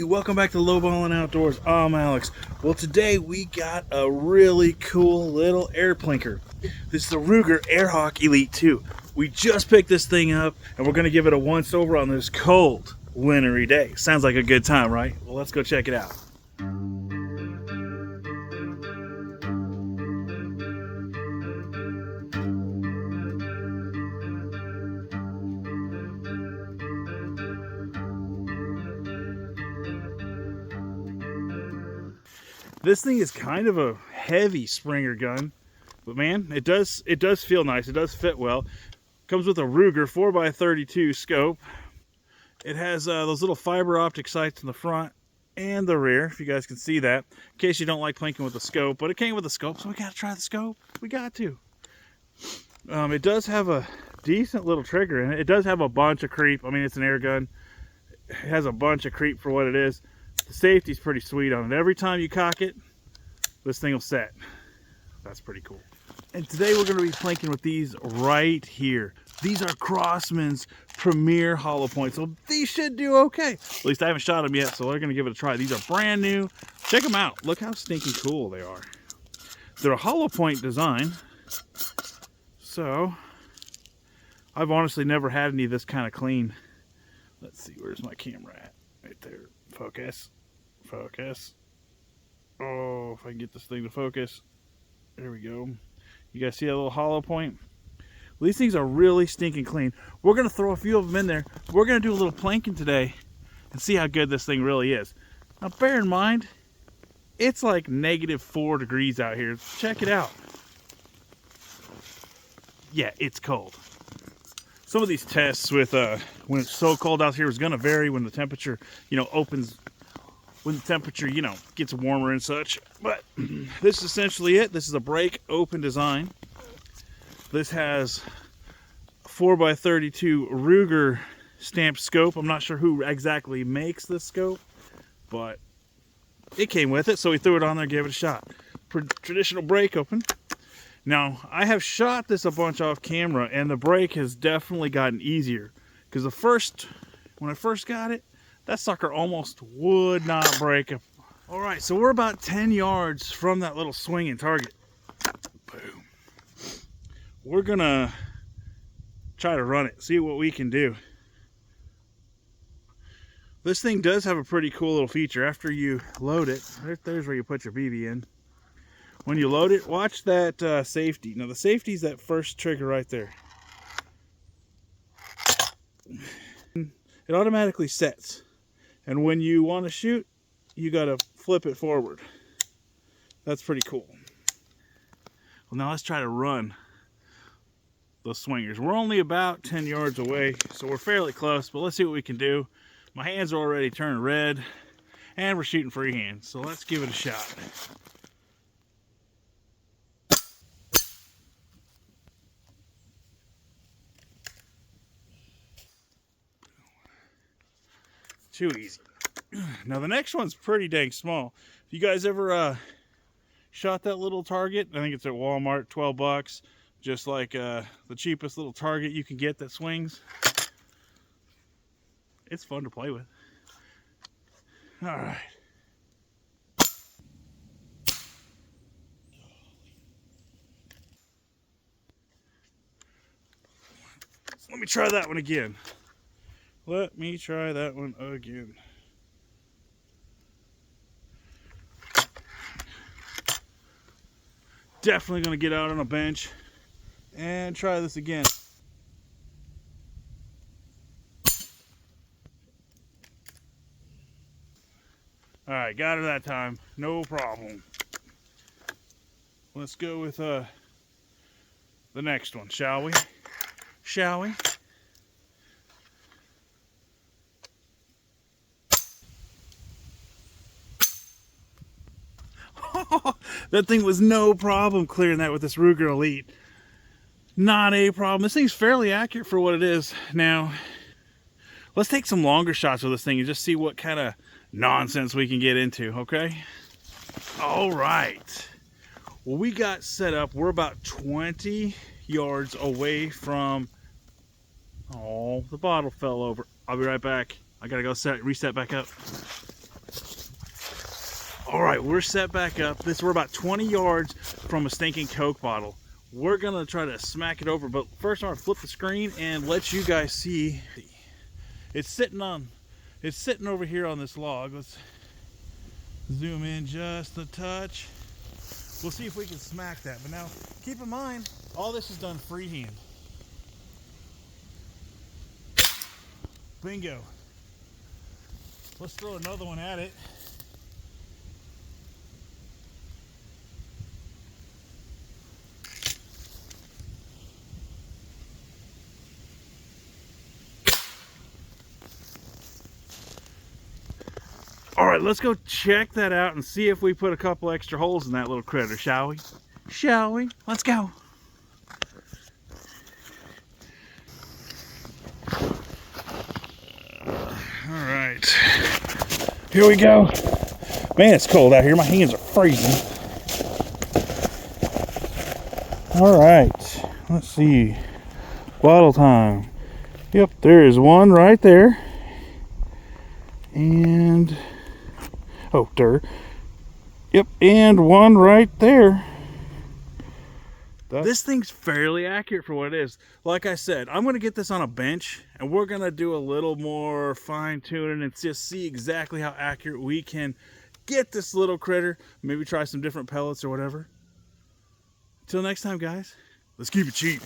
welcome back to Lowballin' Outdoors. I'm Alex. Well, today we got a really cool little air plinker. This is the Ruger Airhawk Elite 2. We just picked this thing up and we're going to give it a once over on this cold, wintry day. Sounds like a good time, right? Well, let's go check it out. This thing is kind of a heavy Springer gun, but man, it does feel nice. It does fit well. Comes with a Ruger 4x32 scope. It has those little fiber optic sights in the front and the rear, if you guys can see that. In case you don't like plinking with the scope, but it came with the scope, so we got to try the scope. We got to. It does have a decent little trigger in it. It does have a bunch of creep. I mean, it's an air gun. It has a bunch of creep for what it is. The safety's pretty sweet on it. Every time you cock it, this thing will set. That's pretty cool. And today we're going to be plinking with these right here. These are Crosman's Premier hollow points, so these should do okay. At least I haven't shot them yet, so we're going to give it a try. These are brand new. Check them out. Look how stinking cool they are. They're a hollow point design, so I've honestly never had any of this kind of clean. Let's see, where's my camera at? Right there. Focus. Focus. Oh, if I can get this thing to focus. There we go. You guys see that little hollow point? Well, these things are really stinking clean. We're going to throw a few of them in there. We're going to do a little planking today and see how good this thing really is. Now, bear in mind, it's like -4 degrees out here. Check it out. Yeah, it's cold. Some of these tests with when it's so cold out here is going to vary when the temperature, opens, when the temperature, gets warmer and such. But this is essentially it. This is a break open design. This has a 4x32 Ruger stamped scope. I'm not sure who exactly makes this scope, but it came with it, so we threw it on there, gave it a shot. Traditional break open. Now, I have shot this a bunch off camera, and the break has definitely gotten easier. Because when I first got it, that sucker almost would not break. All right, so we're about 10 yards from that little swinging target. Boom. We're gonna try to run it, see what we can do. This thing does have a pretty cool little feature. After you load it, there's where you put your BB in. When you load it, watch that safety. Now the safety is that first trigger right there. It automatically sets. And when you want to shoot, you got to flip it forward. That's pretty cool. Well, now let's try to run those swingers. We're only about 10 yards away, so we're fairly close, but let's see what we can do. My hands are already turned red, and we're shooting freehand, so let's give it a shot. Too easy. Now the next one's pretty dang small. If you guys ever shot that little target, I think it's at Walmart, 12 bucks. Just like the cheapest little target you can get that swings. It's fun to play with. All right. Let me try that one again. Let me try that one again. Definitely going to get out on a bench and try this again. All right, got it that time. No problem. Let's go with the next one, shall we? Shall we? That thing was no problem clearing that with this Ruger Elite. Not a problem. This thing's fairly accurate for what it is. Now, let's take some longer shots with this thing and just see what kind of nonsense we can get into, okay? All right. Well, we got set up. We're about 20 yards away from... Oh, the bottle fell over. I'll be right back. I gotta go reset back up. All right, we're set back up. We're about 20 yards from a stinking Coke bottle. We're gonna try to smack it over, but first I'm gonna flip the screen and let you guys see. It's sitting over here on this log. Let's zoom in just a touch. We'll see if we can smack that. But now, keep in mind, all this is done freehand. Bingo. Let's throw another one at it. All right, let's go check that out and see if we put a couple extra holes in that little critter, shall we? Shall we? Let's go. All right, here we go. Man, it's cold out here. My hands are freezing. All right, let's see. Bottle time. Yep, there is one right there. And oh, yep, and one right there. This thing's fairly accurate for what it is. Like I said, I'm going to get this on a bench and we're going to do a little more fine tuning and just see exactly how accurate we can get this little critter. Maybe try some different pellets or whatever. Till next time, guys, let's keep it cheap.